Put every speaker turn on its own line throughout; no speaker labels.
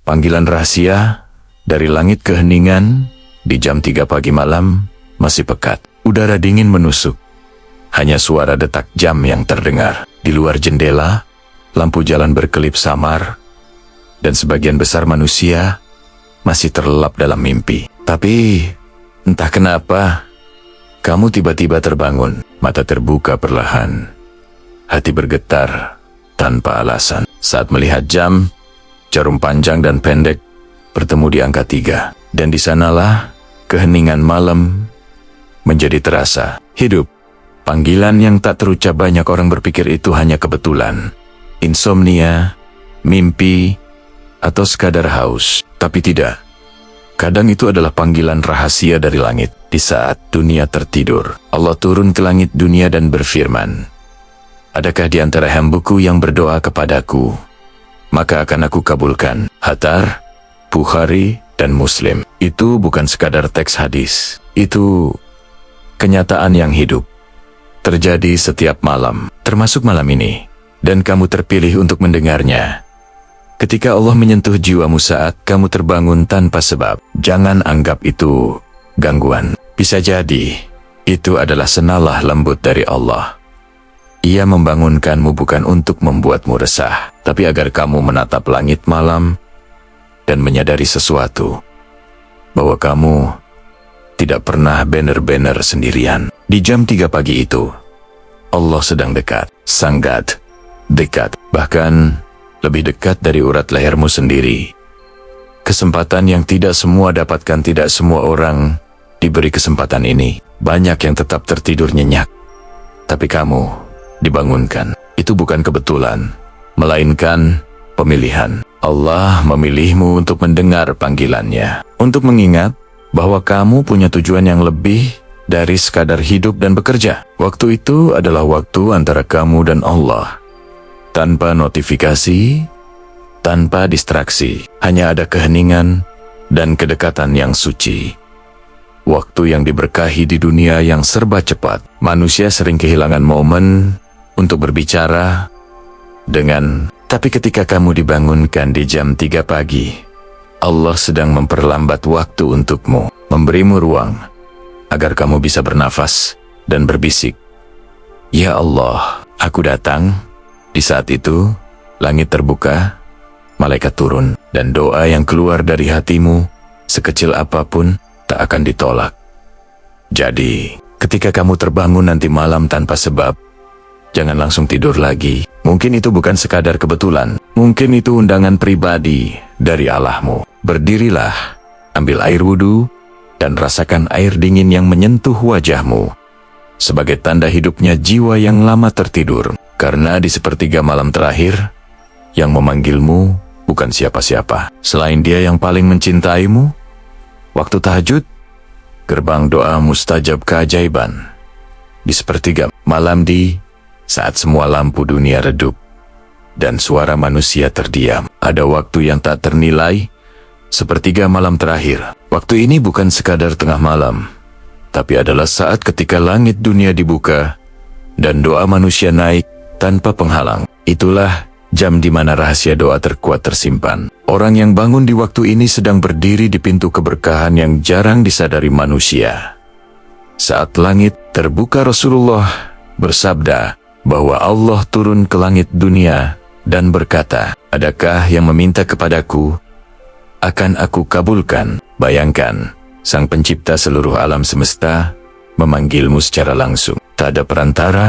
Panggilan rahasia dari langit keheningan di jam 3 pagi malam masih pekat. Udara dingin menusuk. Hanya suara detak jam yang terdengar. Di luar jendela, lampu jalan berkelip samar, dan sebagian besar manusia masih terlelap dalam mimpi. Tapi, entah kenapa, kamu tiba-tiba terbangun. Mata terbuka perlahan. Hati bergetar tanpa alasan. Saat melihat jam, jarum panjang dan pendek bertemu di angka 3. Dan di sanalah keheningan malam menjadi terasa. Hidup, panggilan yang tak terucap. Banyak orang berpikir itu hanya kebetulan, insomnia, mimpi, atau sekadar haus. Tapi tidak. Kadang itu adalah panggilan rahasia dari langit. Di saat dunia tertidur, Allah turun ke langit dunia dan berfirman, "Adakah di antara hambaku yang berdoa kepadaku? Maka akan aku kabulkan." Hatar, Bukhari, dan Muslim. Itu bukan sekadar teks hadis. Itu kenyataan yang hidup. Terjadi setiap malam, termasuk malam ini. Dan kamu terpilih untuk mendengarnya. Ketika Allah menyentuh jiwamu saat kamu terbangun tanpa sebab, jangan anggap itu gangguan. Bisa jadi, itu adalah senalah lembut dari Allah. Ia membangunkanmu bukan untuk membuatmu resah, tapi agar kamu menatap langit malam dan menyadari sesuatu, bahwa kamu tidak pernah benar-benar sendirian. Di jam 3 pagi itu, Allah sedang dekat, sangat dekat, bahkan lebih dekat dari urat lehermu sendiri. Kesempatan yang tidak semua dapatkan, tidak semua orang diberi kesempatan ini. Banyak yang tetap tertidur nyenyak, tapi kamu dibangunkan. Itu bukan kebetulan, melainkan pemilihan. Allah memilihmu untuk mendengar panggilannya, untuk mengingat bahwa kamu punya tujuan yang lebih dari sekadar hidup dan bekerja. Waktu itu adalah waktu antara kamu dan Allah. Tanpa notifikasi, tanpa distraksi, hanya ada keheningan dan kedekatan yang suci. Waktu yang diberkahi di dunia yang serba cepat. Manusia sering kehilangan momen untuk berbicara dengan, tapi ketika kamu dibangunkan di jam 3 pagi, Allah sedang memperlambat waktu untukmu, memberimu ruang agar kamu bisa bernafas dan berbisik, "Ya Allah, aku datang." Di saat itu, langit terbuka, malaikat turun, dan doa yang keluar dari hatimu, sekecil apapun, tak akan ditolak. Jadi, ketika kamu terbangun nanti malam tanpa sebab, jangan langsung tidur lagi. Mungkin itu bukan sekadar kebetulan, mungkin itu undangan pribadi dari Allahmu. Berdirilah, ambil air wudhu, dan rasakan air dingin yang menyentuh wajahmu, sebagai tanda hidupnya jiwa yang lama tertidur. Karena di sepertiga malam terakhir, yang memanggilmu bukan siapa-siapa selain Dia yang paling mencintaimu. Waktu tahajud, gerbang doa mustajab keajaiban. Di sepertiga malam, di saat semua lampu dunia redup dan suara manusia terdiam, ada waktu yang tak ternilai, sepertiga malam terakhir. Waktu ini bukan sekadar tengah malam, tapi adalah saat ketika langit dunia dibuka dan doa manusia naik tanpa penghalang. Itulah jam di mana rahasia doa terkuat tersimpan. Orang yang bangun di waktu ini sedang berdiri di pintu keberkahan yang jarang disadari manusia. Saat langit terbuka, Rasulullah bersabda bahwa Allah turun ke langit dunia dan berkata, "Adakah yang meminta kepadaku? Akan aku kabulkan." Bayangkan, Sang Pencipta seluruh alam semesta memanggilmu secara langsung. Tak ada perantara,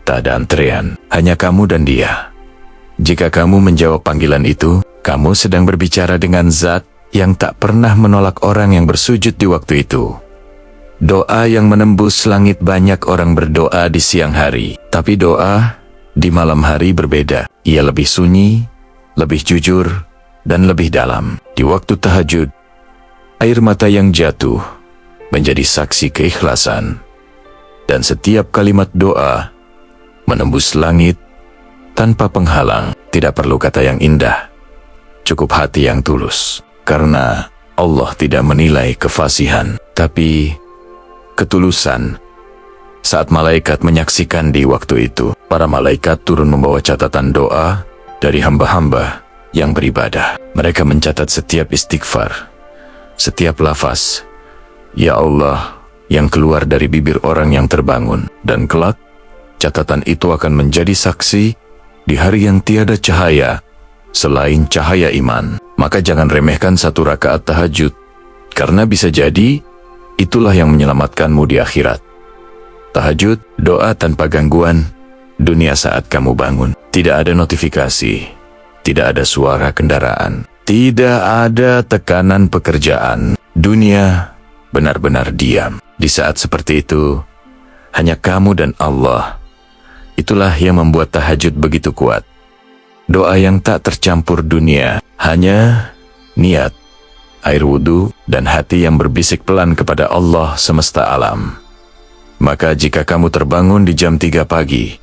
tak ada antrean, hanya kamu dan Dia. Jika kamu menjawab panggilan itu, kamu sedang berbicara dengan Zat yang tak pernah menolak orang yang bersujud di waktu itu. Doa yang menembus langit. Banyak orang berdoa di siang hari, tapi doa di malam hari berbeda. Ia lebih sunyi, lebih jujur, dan lebih dalam. Di waktu tahajud, air mata yang jatuh menjadi saksi keikhlasan, dan setiap kalimat doa menembus langit tanpa penghalang. Tidak perlu kata yang indah, cukup hati yang tulus. Karena Allah tidak menilai kefasihan, tapi ketulusan. Saat malaikat menyaksikan di waktu itu, para malaikat turun membawa catatan doa dari hamba-hamba yang beribadah. Mereka mencatat setiap istighfar, setiap lafaz "Ya Allah" yang keluar dari bibir orang yang terbangun. Dan kelak, catatan itu akan menjadi saksi di hari yang tiada cahaya selain cahaya iman. Maka jangan remehkan 1 rakaat tahajud, karena bisa jadi itulah yang menyelamatkanmu di akhirat. Tahajud, doa tanpa gangguan dunia saat kamu bangun. Tidak ada notifikasi, tidak ada suara kendaraan, tidak ada tekanan pekerjaan. Dunia benar-benar diam. Di saat seperti itu, hanya kamu dan Allah. Itulah yang membuat tahajud begitu kuat. Doa yang tak tercampur dunia, hanya niat, air wudhu, dan hati yang berbisik pelan kepada Allah semesta alam. Maka jika kamu terbangun di jam 3 pagi,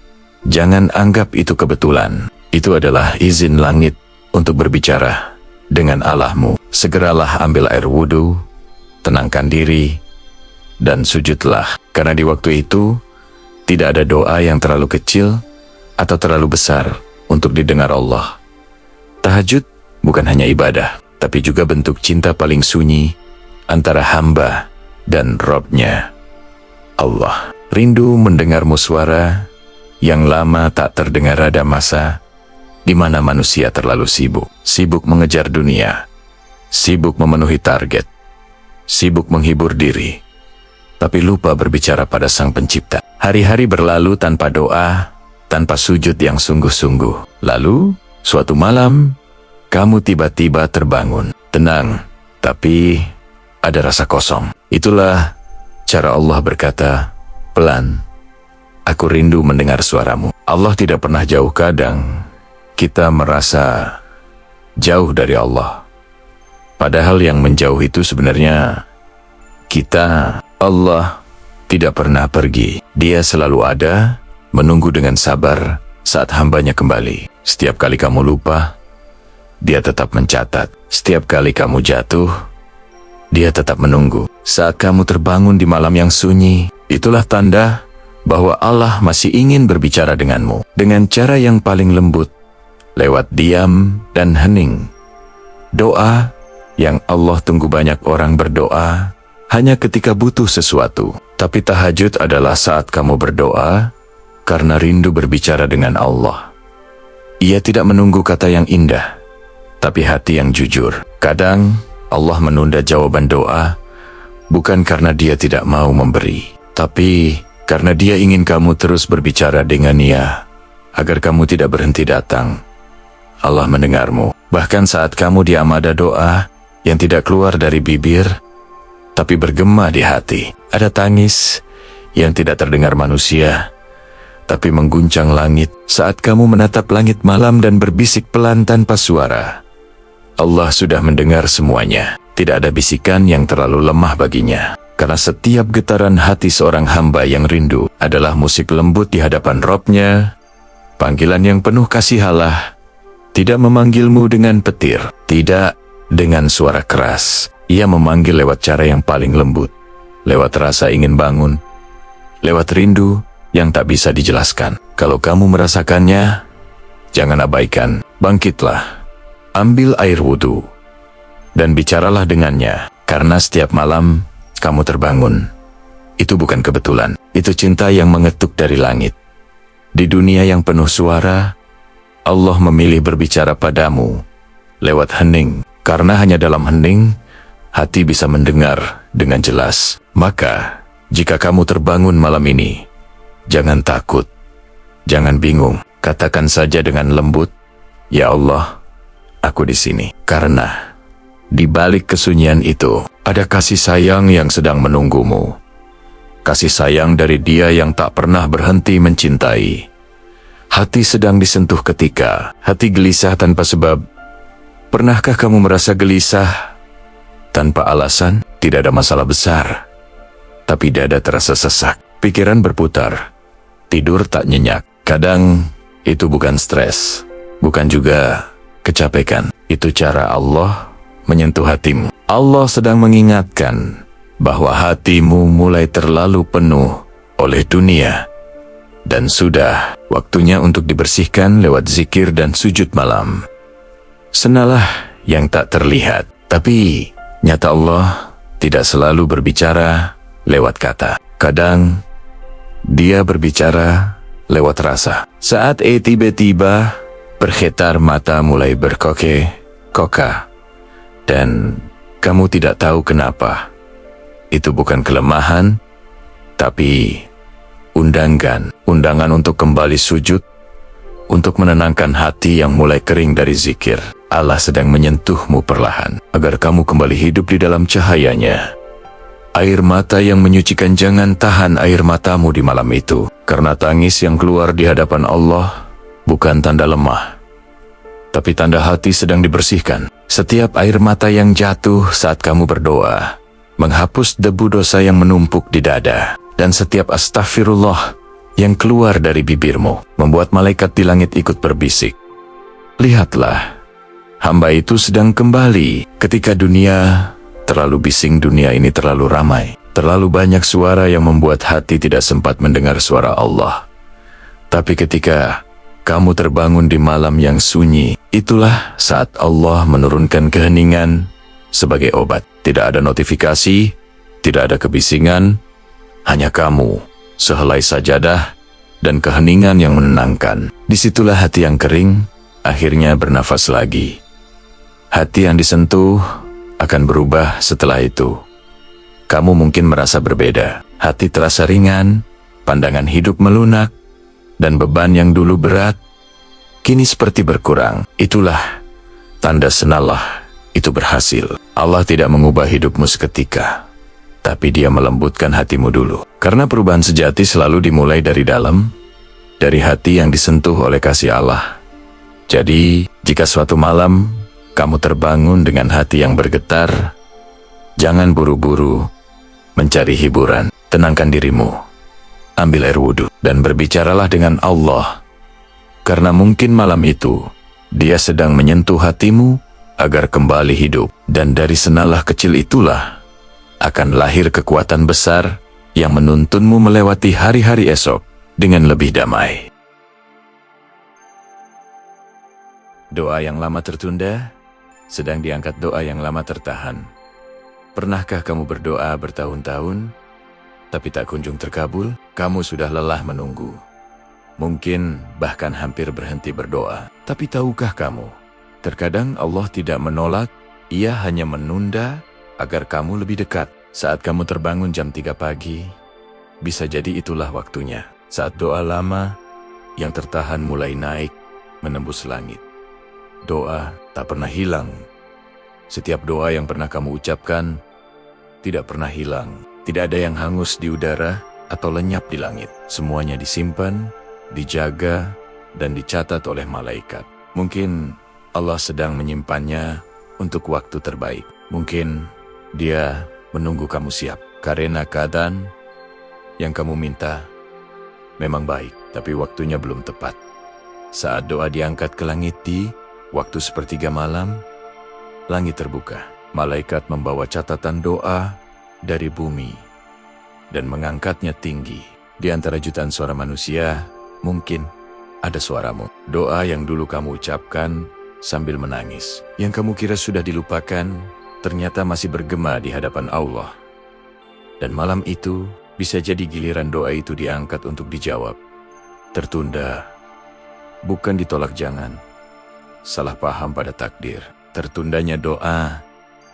jangan anggap itu kebetulan. Itu adalah izin langit untuk berbicara dengan Allahmu. Segeralah ambil air wudhu, tenangkan diri, dan sujudlah. Karena di waktu itu, tidak ada doa yang terlalu kecil atau terlalu besar untuk didengar Allah. Tahajud bukan hanya ibadah, tapi juga bentuk cinta paling sunyi antara hamba dan Robnya. Allah rindu mendengarmu. Suara yang lama tak terdengar. Ada masa di mana manusia terlalu sibuk mengejar dunia, sibuk memenuhi target, sibuk menghibur diri, tapi lupa berbicara pada Sang Pencipta. Hari-hari berlalu tanpa doa, tanpa sujud yang sungguh-sungguh. Lalu, suatu malam, kamu tiba-tiba terbangun. Tenang, tapi ada rasa kosong. Itulah cara Allah berkata, pelan, aku rindu mendengar suaramu. Allah tidak pernah jauh. Kadang kita merasa jauh dari Allah, padahal yang menjauh itu sebenarnya kita. Allah tidak pernah pergi. Dia selalu ada, menunggu dengan sabar saat hambanya kembali. Setiap kali kamu lupa, Dia tetap mencatat. Setiap kali kamu jatuh, Dia tetap menunggu. Saat kamu terbangun di malam yang sunyi, itulah tanda bahwa Allah masih ingin berbicara denganmu dengan cara yang paling lembut, lewat diam dan hening. Doa yang Allah tunggu. Banyak orang berdoa hanya ketika butuh sesuatu. Tapi tahajud adalah saat kamu berdoa karena rindu berbicara dengan Allah. Ia tidak menunggu kata yang indah, tapi hati yang jujur. Kadang Allah menunda jawaban doa bukan karena Dia tidak mau memberi, tapi karena Dia ingin kamu terus berbicara dengan Dia, agar kamu tidak berhenti datang. Allah mendengarmu, bahkan saat kamu diam. Ada doa yang tidak keluar dari bibir, tapi bergema di hati. Ada tangis yang tidak terdengar manusia, tapi mengguncang langit. Saat kamu menatap langit malam dan berbisik pelan tanpa suara, Allah sudah mendengar semuanya. Tidak ada bisikan yang terlalu lemah baginya, karena setiap getaran hati seorang hamba yang rindu adalah musik lembut di hadapan Robnya. Panggilan yang penuh kasih. Allah tidak memanggilmu dengan petir, tidak dengan suara keras. Ia memanggil lewat cara yang paling lembut, lewat rasa ingin bangun, lewat rindu yang tak bisa dijelaskan. Kalau kamu merasakannya, jangan abaikan. Bangkitlah, ambil air wudhu, dan bicaralah dengannya. Karena setiap malam kamu terbangun, itu bukan kebetulan. Itu cinta yang mengetuk dari langit. Di dunia yang penuh suara, Allah memilih berbicara padamu lewat hening. Karena hanya dalam hening, hati bisa mendengar dengan jelas. Maka, jika kamu terbangun malam ini, jangan takut, jangan bingung. Katakan saja dengan lembut, "Ya Allah, aku di sini." Karena di balik kesunyian itu, ada kasih sayang yang sedang menunggumu. Kasih sayang dari Dia yang tak pernah berhenti mencintai. Hati sedang disentuh ketika hati gelisah tanpa sebab. Pernahkah kamu merasa gelisah tanpa alasan? Tidak ada masalah besar, tapi dada terasa sesak, pikiran berputar, tidur tak nyenyak. Kadang itu bukan stres, bukan juga kecapekan. Itu cara Allah menyentuh hatimu. Allah sedang mengingatkan bahwa hatimu mulai terlalu penuh oleh dunia, dan sudah waktunya untuk dibersihkan lewat zikir dan sujud malam. Senalah yang tak terlihat, tapi nyata Allah tidak selalu berbicara lewat kata. Kadang Dia berbicara lewat rasa. Saat tiba-tiba bergetar mata mulai berkoke-koka dan kamu tidak tahu kenapa. Itu bukan kelemahan, tapi undangan untuk kembali sujud, untuk menenangkan hati yang mulai kering dari zikir. Allah sedang menyentuhmu perlahan, agar kamu kembali hidup di dalam cahayanya. Air mata yang menyucikan, jangan tahan air matamu di malam itu, karena tangis yang keluar di hadapan Allah bukan tanda lemah, tapi tanda hati sedang dibersihkan. Setiap air mata yang jatuh saat kamu berdoa, menghapus debu dosa yang menumpuk di dada, dan setiap astagfirullah yang keluar dari bibirmu, membuat malaikat di langit ikut berbisik. Lihatlah, hamba itu sedang kembali. Ketika dunia terlalu bising, dunia ini terlalu ramai, terlalu banyak suara yang membuat hati tidak sempat mendengar suara Allah. Tapi ketika kamu terbangun di malam yang sunyi, itulah saat Allah menurunkan keheningan sebagai obat. Tidak ada notifikasi, tidak ada kebisingan, hanya kamu, sehelai sajadah, dan keheningan yang menenangkan. Disitulah hati yang kering akhirnya bernafas lagi. Hati yang disentuh akan berubah setelah itu. Kamu mungkin merasa berbeda. Hati terasa ringan, pandangan hidup melunak, dan beban yang dulu berat kini seperti berkurang. Itulah tanda senalah itu berhasil. Allah tidak mengubah hidupmu seketika, tapi Dia melembutkan hatimu dulu. Karena perubahan sejati selalu dimulai dari dalam, dari hati yang disentuh oleh kasih Allah. Jadi, jika suatu malam kamu terbangun dengan hati yang bergetar, jangan buru-buru mencari hiburan. Tenangkan dirimu, ambil air wudhu, dan berbicaralah dengan Allah. Karena mungkin malam itu, Dia sedang menyentuh hatimu agar kembali hidup. Dan dari senalah kecil itulah akan lahir kekuatan besar yang menuntunmu melewati hari-hari esok dengan lebih damai. Doa yang lama tertunda sedang diangkat doa yang lama tertahan. Pernahkah kamu berdoa bertahun-tahun tapi tak kunjung terkabul? Kamu sudah lelah menunggu, mungkin bahkan hampir berhenti berdoa. Tapi tahukah kamu, terkadang Allah tidak menolak, Ia hanya menunda agar kamu lebih dekat. Saat kamu terbangun jam 3 pagi, bisa jadi itulah waktunya. Saat doa lama yang tertahan mulai naik, menembus langit. Doa tak pernah hilang. Setiap doa yang pernah kamu ucapkan tidak pernah hilang. Tidak ada yang hangus di udara atau lenyap di langit. Semuanya disimpan, dijaga, dan dicatat oleh malaikat. Mungkin Allah sedang menyimpannya untuk waktu terbaik. Mungkin Dia menunggu kamu siap, karena keadaan yang kamu minta memang baik, tapi waktunya belum tepat. Saat doa diangkat ke langit di waktu sepertiga malam, langit terbuka. Malaikat membawa catatan doa dari bumi dan mengangkatnya tinggi. Di antara jutaan suara manusia, mungkin ada suaramu. Doa yang dulu kamu ucapkan sambil menangis, yang kamu kira sudah dilupakan, ternyata masih bergema di hadapan Allah. Dan malam itu, bisa jadi giliran doa itu diangkat untuk dijawab. Tertunda, bukan ditolak, jangan salah paham pada takdir. Tertundanya doa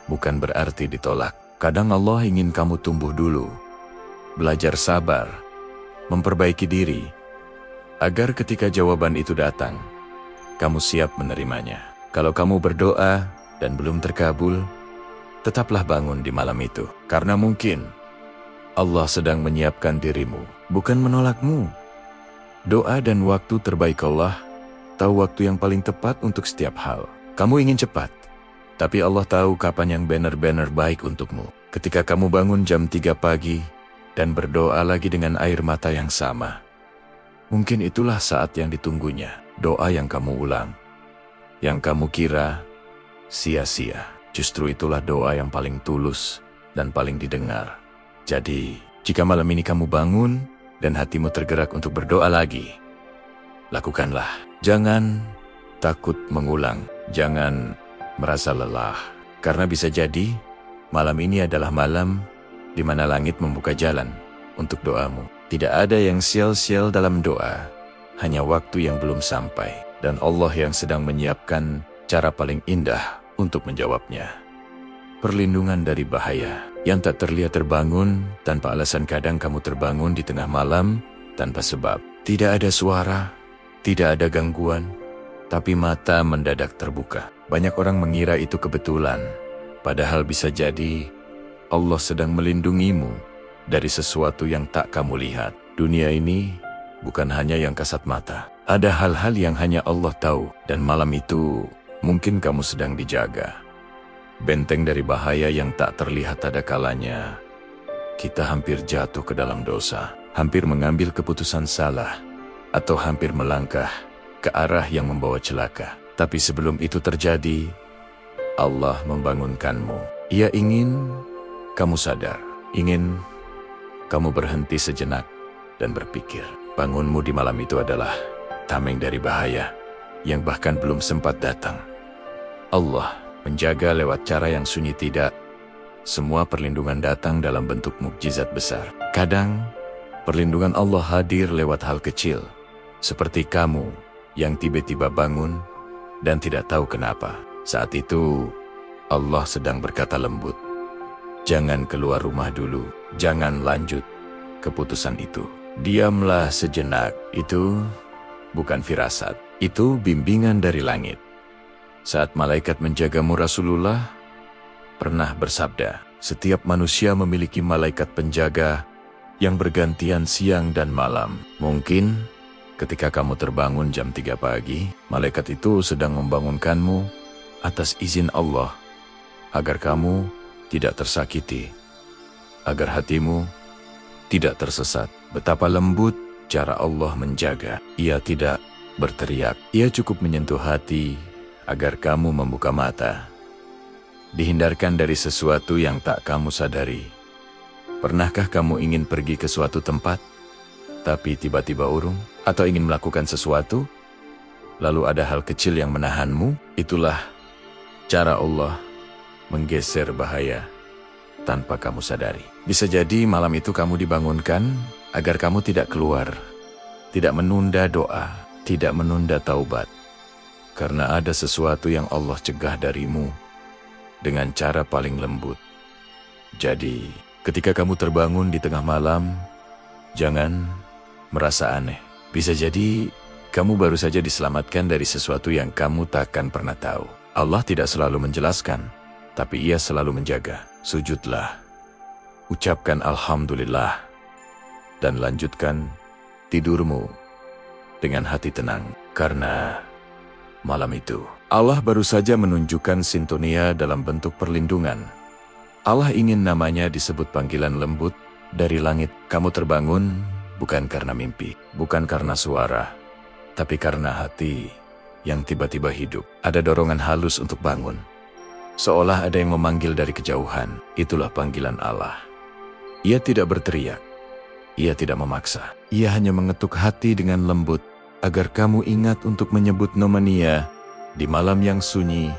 bukan berarti ditolak. Kadang Allah ingin kamu tumbuh dulu, belajar sabar, memperbaiki diri, agar ketika jawaban itu datang, kamu siap menerimanya. Kalau kamu berdoa dan belum terkabul, tetaplah bangun di malam itu, karena mungkin Allah sedang menyiapkan dirimu, bukan menolakmu. Doa dan waktu terbaik Allah tahu waktu yang paling tepat untuk setiap hal. Kamu ingin cepat, tapi Allah tahu kapan yang benar-benar baik untukmu. Ketika kamu bangun jam 3 pagi dan berdoa lagi dengan air mata yang sama, mungkin itulah saat yang ditunggunya. Doa yang kamu ulang, yang kamu kira sia-sia, justru itulah doa yang paling tulus dan paling didengar. Jadi, jika malam ini kamu bangun dan hatimu tergerak untuk berdoa lagi, lakukanlah. Jangan takut mengulang. Jangan merasa lelah, karena bisa jadi malam ini adalah malam di mana langit membuka jalan untuk doamu. Tidak ada yang sial-sial dalam doa, hanya waktu yang belum sampai, dan Allah yang sedang menyiapkan cara paling indah untuk menjawabnya. Perlindungan dari bahaya yang tak terlihat terbangun tanpa alasan. Kadang kamu terbangun di tengah malam tanpa sebab. Tidak ada suara, tidak ada gangguan, tapi mata mendadak terbuka. Banyak orang mengira itu kebetulan, padahal bisa jadi Allah sedang melindungimu dari sesuatu yang tak kamu lihat. Dunia ini bukan hanya yang kasat mata. Ada hal-hal yang hanya Allah tahu, dan malam itu mungkin kamu sedang dijaga. Benteng dari bahaya yang tak terlihat. Ada kalanya kita hampir jatuh ke dalam dosa, hampir mengambil keputusan salah, atau hampir melangkah ke arah yang membawa celaka. Tapi sebelum itu terjadi, Allah membangunkanmu. Ia ingin kamu sadar, ingin kamu berhenti sejenak dan berpikir. Bangunmu di malam itu adalah tameng dari bahaya yang bahkan belum sempat datang. Allah menjaga lewat cara yang sunyi. Tidak semua perlindungan datang dalam bentuk mukjizat besar. Kadang perlindungan Allah hadir lewat hal kecil, seperti kamu yang tiba-tiba bangun dan tidak tahu kenapa. Saat itu Allah sedang berkata lembut, jangan keluar rumah dulu, jangan lanjut keputusan itu. Diamlah sejenak. Itu bukan firasat, itu bimbingan dari langit. Saat malaikat menjagamu, Rasulullah pernah bersabda, setiap manusia memiliki malaikat penjaga yang bergantian siang dan malam. Mungkin ketika kamu terbangun jam 3 pagi, malaikat itu sedang membangunkanmu atas izin Allah, agar kamu tidak tersakiti, agar hatimu tidak tersesat. Betapa lembut cara Allah menjaga. Ia tidak berteriak, ia cukup menyentuh hati agar kamu membuka mata, dihindarkan dari sesuatu yang tak kamu sadari. Pernahkah kamu ingin pergi ke suatu tempat, tapi tiba-tiba urung? Atau ingin melakukan sesuatu, lalu ada hal kecil yang menahanmu? Itulah cara Allah menggeser bahaya tanpa kamu sadari. Bisa jadi malam itu kamu dibangunkan agar kamu tidak keluar, tidak menunda doa, tidak menunda taubat. Karena ada sesuatu yang Allah cegah darimu dengan cara paling lembut. Jadi, ketika kamu terbangun di tengah malam, jangan merasa aneh. Bisa jadi kamu baru saja diselamatkan dari sesuatu yang kamu takkan pernah tahu. Allah tidak selalu menjelaskan, tapi Ia selalu menjaga. Sujudlah, ucapkan Alhamdulillah, dan lanjutkan tidurmu dengan hati tenang. Karena malam itu Allah baru saja menunjukkan sintonia dalam bentuk perlindungan. Allah ingin namanya disebut panggilan lembut dari langit. Kamu terbangun bukan karena mimpi, bukan karena suara, tapi karena hati yang tiba-tiba hidup. Ada dorongan halus untuk bangun, seolah ada yang memanggil dari kejauhan. Itulah panggilan Allah. Ia tidak berteriak, Ia tidak memaksa. Ia hanya mengetuk hati dengan lembut, agar kamu ingat untuk menyebut nama-Nya di malam yang sunyi.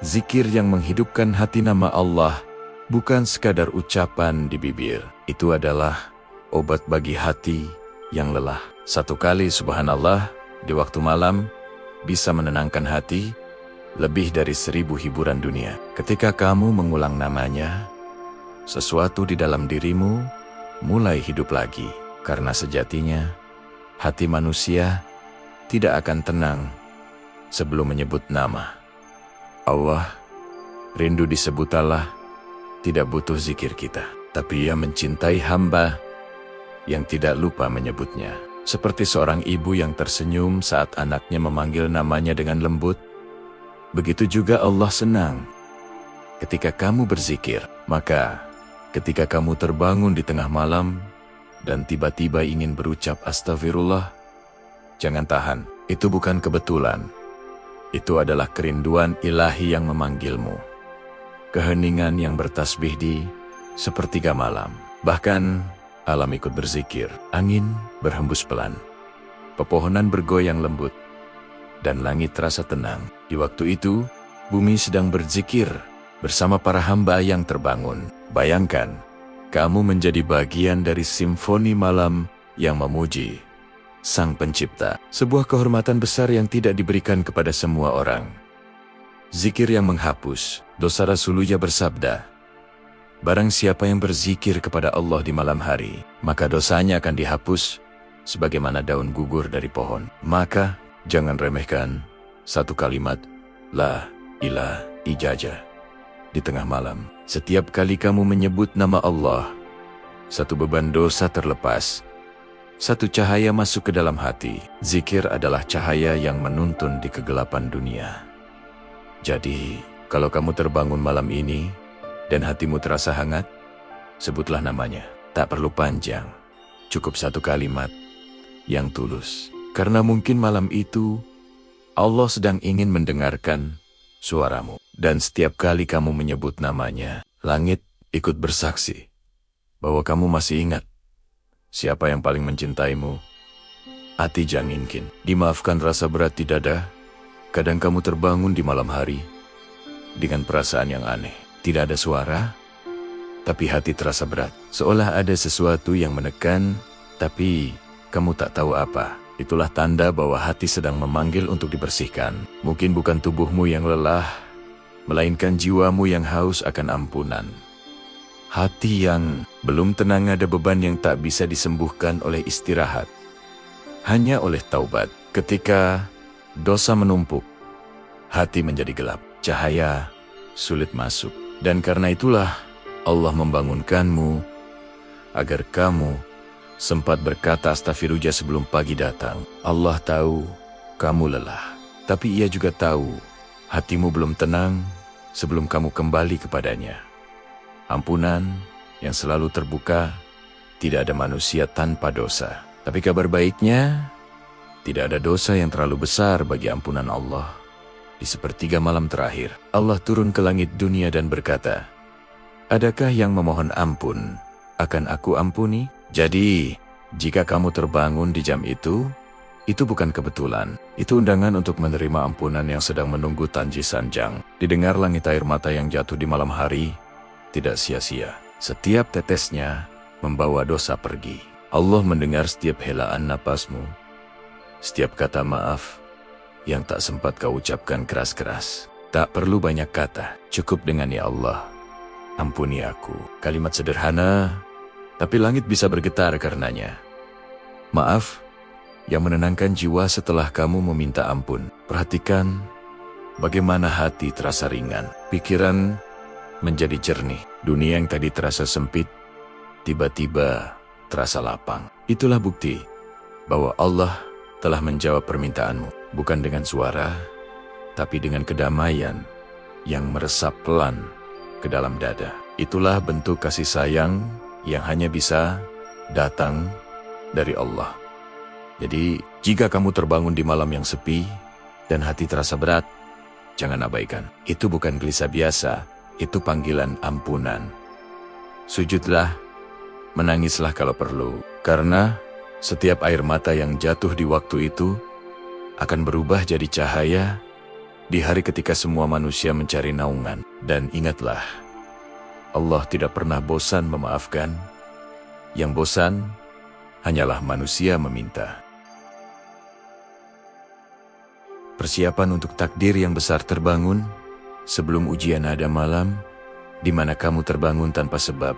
Zikir yang menghidupkan hati. Nama Allah bukan sekadar ucapan di bibir. Itu adalah obat bagi hati yang lelah. Satu kali subhanallah di waktu malam bisa menenangkan hati lebih dari 1000 hiburan dunia. Ketika kamu mengulang namanya, sesuatu di dalam dirimu mulai hidup lagi. Karena sejatinya hati manusia tidak akan tenang sebelum menyebut nama Allah. Rindu disebut Allah tidak butuh zikir kita, tapi Ia mencintai hamba yang tidak lupa menyebutnya. Seperti seorang ibu yang tersenyum saat anaknya memanggil namanya dengan lembut, begitu juga Allah senang ketika kamu berzikir. Maka ketika kamu terbangun di tengah malam dan tiba-tiba ingin berucap astagfirullah, jangan tahan. Itu bukan kebetulan. Itu adalah kerinduan ilahi yang memanggilmu. Keheningan yang bertasbih di sepertiga malam. Bahkan alam ikut berzikir. Angin berhembus pelan, pepohonan bergoyang lembut, dan langit terasa tenang. Di waktu itu, bumi sedang berzikir bersama para hamba yang terbangun. Bayangkan, kamu menjadi bagian dari simfoni malam yang memuji Sang Pencipta. Sebuah kehormatan besar yang tidak diberikan kepada semua orang. Zikir yang menghapus dosa. Rasulullah bersabda, barang siapa yang berzikir kepada Allah di malam hari, maka dosanya akan dihapus sebagaimana daun gugur dari pohon. Maka, jangan remehkan satu kalimat, la ilaha illallah, di tengah malam. Setiap kali kamu menyebut nama Allah, satu beban dosa terlepas, satu cahaya masuk ke dalam hati. Zikir adalah cahaya yang menuntun di kegelapan dunia. Jadi, kalau kamu terbangun malam ini dan hatimu terasa hangat, sebutlah namanya. Tak perlu panjang, cukup satu kalimat yang tulus. Karena mungkin malam itu Allah sedang ingin mendengarkan suaramu. Dan setiap kali kamu menyebut namanya, langit ikut bersaksi bahwa kamu masih ingat siapa yang paling mencintaimu. Hati janginkin, dimaafkan rasa berat di dada. Kadang kamu terbangun di malam hari dengan perasaan yang aneh. Tidak ada suara, tapi hati terasa berat. Seolah ada sesuatu yang menekan, tapi kamu tak tahu apa. Itulah tanda bahwa hati sedang memanggil untuk dibersihkan. Mungkin bukan tubuhmu yang lelah, melainkan jiwamu yang haus akan ampunan. Hati yang belum tenang ada beban yang tak bisa disembuhkan oleh istirahat, hanya oleh taubat. Ketika dosa menumpuk, hati menjadi gelap, cahaya sulit masuk. Dan karena itulah Allah membangunkanmu agar kamu sempat berkata astagfirullah sebelum pagi datang. Allah tahu kamu lelah, tapi Ia juga tahu hatimu belum tenang sebelum kamu kembali kepadanya. Ampunan yang selalu terbuka, tidak ada manusia tanpa dosa. Tapi kabar baiknya, tidak ada dosa yang terlalu besar bagi ampunan Allah. Di sepertiga malam terakhir, Allah turun ke langit dunia dan berkata, adakah yang memohon ampun, akan aku ampuni? Jadi, jika kamu terbangun di jam itu bukan kebetulan. Itu undangan untuk menerima ampunan yang sedang menunggu Tanji Sanjang. Didengar langit air mata yang jatuh di malam hari, tidak sia-sia. Setiap tetesnya membawa dosa pergi. Allah mendengar setiap helaan napasmu, setiap kata maaf yang tak sempat kau ucapkan keras-keras. Tak perlu banyak kata, cukup dengan ya Allah, ampuni aku. Kalimat sederhana, tapi langit bisa bergetar karenanya. Maaf yang menenangkan jiwa setelah kamu meminta ampun. Perhatikan bagaimana hati terasa ringan, pikiran menjadi jernih. Dunia yang tadi terasa sempit, tiba-tiba terasa lapang. Itulah bukti bahwa Allah telah menjawab permintaanmu, bukan dengan suara, tapi dengan kedamaian yang meresap pelan ke dalam dada. Itulah bentuk kasih sayang yang hanya bisa datang dari Allah. Jadi, jika kamu terbangun di malam yang sepi dan hati terasa berat, jangan abaikan. Itu bukan gelisah biasa, itu panggilan ampunan. Sujudlah, menangislah kalau perlu, karena setiap air mata yang jatuh di waktu itu akan berubah jadi cahaya di hari ketika semua manusia mencari naungan. Dan ingatlah, Allah tidak pernah bosan memaafkan. Yang bosan hanyalah manusia meminta. Persiapan untuk takdir yang besar terbangun sebelum ujian ada malam, di mana kamu terbangun tanpa sebab,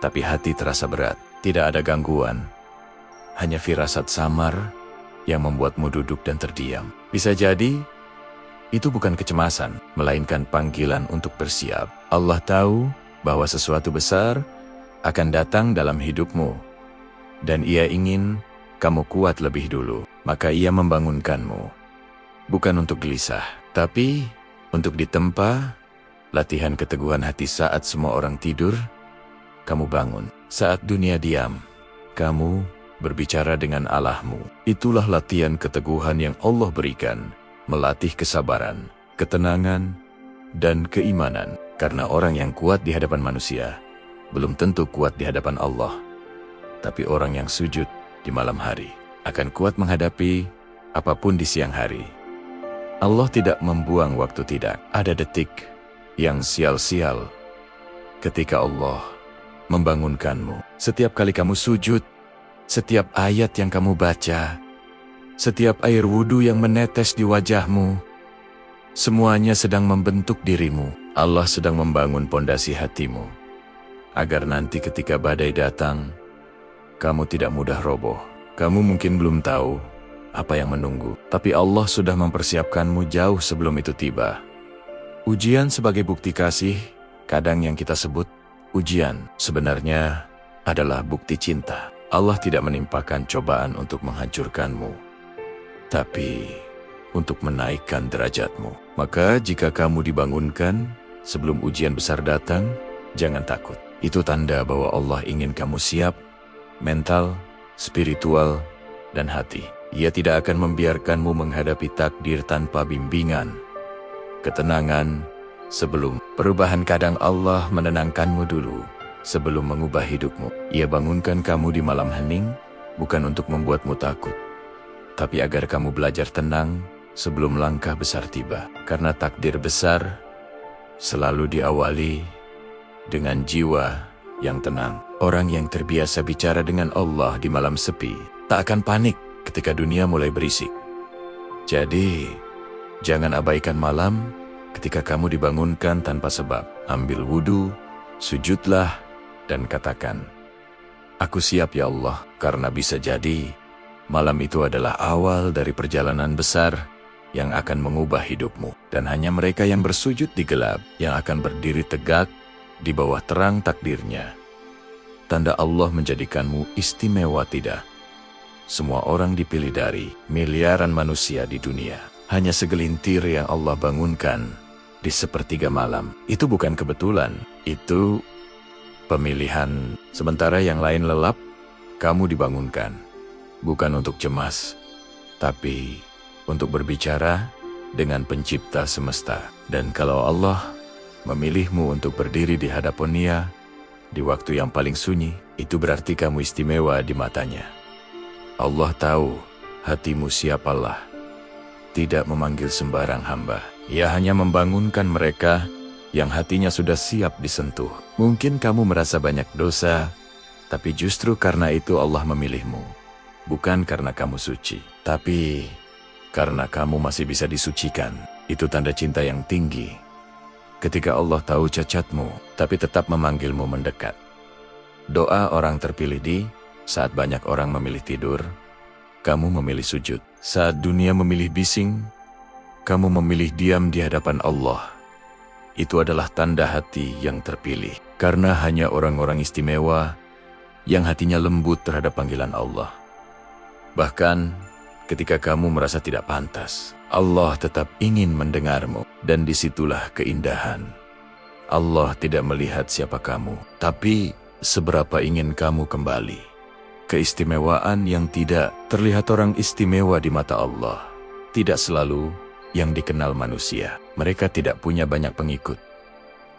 tapi hati terasa berat. Tidak ada gangguan, hanya firasat samar yang membuatmu duduk dan terdiam. Bisa jadi, itu bukan kecemasan, melainkan panggilan untuk bersiap. Allah tahu bahwa sesuatu besar akan datang dalam hidupmu, dan Ia ingin kamu kuat lebih dulu. Maka Ia membangunkanmu, bukan untuk gelisah, tapi untuk ditempa latihan keteguhan hati. Saat semua orang tidur, kamu bangun. Saat dunia diam, kamu berbicara dengan Allahmu. Itulah latihan keteguhan yang Allah berikan, melatih kesabaran, ketenangan, dan keimanan. Karena orang yang kuat di hadapan manusia belum tentu kuat di hadapan Allah. Tapi orang yang sujud di malam hari akan kuat menghadapi apapun di siang hari. Allah tidak membuang waktu, tidak ada detik yang sia-sia ketika Allah membangunkanmu. Setiap kali kamu sujud, setiap ayat yang kamu baca, setiap air wudhu yang menetes di wajahmu, semuanya sedang membentuk dirimu. Allah sedang membangun pondasi hatimu, agar nanti ketika badai datang, kamu tidak mudah roboh. Kamu mungkin belum tahu apa yang menunggu, tapi Allah sudah mempersiapkanmu jauh sebelum itu tiba. Ujian sebagai bukti kasih, kadang yang kita sebut ujian, sebenarnya adalah bukti cinta. Allah tidak menimpakan cobaan untuk menghancurkanmu, tapi untuk menaikkan derajatmu. Maka jika kamu dibangunkan sebelum ujian besar datang, jangan takut. Itu tanda bahwa Allah ingin kamu siap, mental, spiritual, dan hati. Ia tidak akan membiarkanmu menghadapi takdir tanpa bimbingan, ketenangan, sebelum perubahan. Kadang Allah menenangkanmu dulu sebelum mengubah hidupmu. Ia bangunkan kamu di malam hening, bukan untuk membuatmu takut, tapi agar kamu belajar tenang sebelum langkah besar tiba. Karena takdir besar selalu diawali dengan jiwa yang tenang. Orang yang terbiasa bicara dengan Allah di malam sepi tak akan panik ketika dunia mulai berisik. Jadi, jangan abaikan malam ketika kamu dibangunkan tanpa sebab. Ambil wudhu, sujudlah, dan katakan, "Aku siap ya Allah," karena bisa jadi malam itu adalah awal dari perjalanan besar yang akan mengubah hidupmu. Dan hanya mereka yang bersujud di gelap yang akan berdiri tegak di bawah terang takdirnya. Tanda Allah menjadikanmu istimewa tidak. Semua orang dipilih dari miliaran manusia di dunia. Hanya segelintir yang Allah bangunkan di sepertiga malam. Itu bukan kebetulan, itu pemilihan. Sementara yang lain lelap, kamu dibangunkan. Bukan untuk cemas, tapi untuk berbicara dengan pencipta semesta. Dan kalau Allah memilihmu untuk berdiri di hadapan-Nya di waktu yang paling sunyi, itu berarti kamu istimewa di matanya. Allah tahu hatimu siapalah, tidak memanggil sembarang hamba. Ia hanya membangunkan mereka yang hatinya sudah siap disentuh. Mungkin kamu merasa banyak dosa, tapi justru karena itu Allah memilihmu. Bukan karena kamu suci, tapi karena kamu masih bisa disucikan. Itu tanda cinta yang tinggi. Ketika Allah tahu cacatmu, tapi tetap memanggilmu mendekat. Doa orang terpilih di saat banyak orang memilih tidur, kamu memilih sujud. Saat dunia memilih bising, kamu memilih diam di hadapan Allah. Itu adalah tanda hati yang terpilih. Karena hanya orang-orang istimewa yang hatinya lembut terhadap panggilan Allah. Bahkan ketika kamu merasa tidak pantas, Allah tetap ingin mendengarmu. Dan disitulah keindahan. Allah tidak melihat siapa kamu, tapi seberapa ingin kamu kembali. Keistimewaan yang tidak terlihat orang istimewa di mata Allah tidak selalu yang dikenal manusia. Mereka tidak punya banyak pengikut,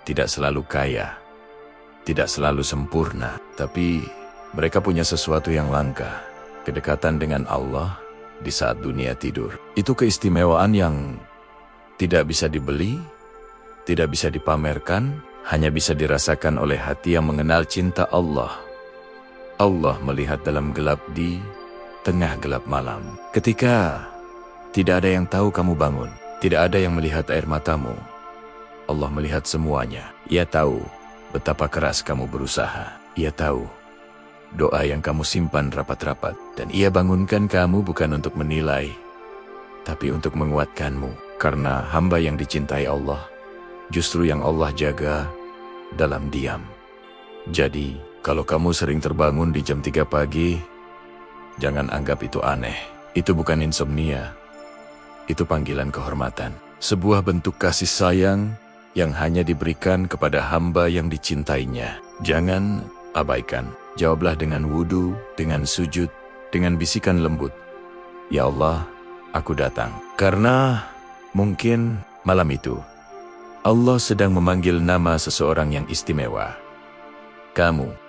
tidak selalu kaya, tidak selalu sempurna, tapi mereka punya sesuatu yang langka, kedekatan dengan Allah di saat dunia tidur. Itu keistimewaan yang tidak bisa dibeli, tidak bisa dipamerkan, hanya bisa dirasakan oleh hati yang mengenal cinta Allah. Allah melihat dalam gelap di tengah gelap malam. Ketika tidak ada yang tahu kamu bangun, tidak ada yang melihat air matamu, Allah melihat semuanya. Ia tahu betapa keras kamu berusaha. Ia tahu doa yang kamu simpan rapat-rapat. Dan Ia bangunkan kamu bukan untuk menilai, tapi untuk menguatkanmu. Karena hamba yang dicintai Allah, justru yang Allah jaga dalam diam. Jadi, kalau kamu sering terbangun di jam 3 pagi, jangan anggap itu aneh. Itu bukan insomnia. Itu panggilan kehormatan. Sebuah bentuk kasih sayang yang hanya diberikan kepada hamba yang dicintainya. Jangan abaikan. Jawablah dengan wudhu, dengan sujud, dengan bisikan lembut. Ya Allah, aku datang. Karena mungkin malam itu Allah sedang memanggil nama seseorang yang istimewa. Kamu.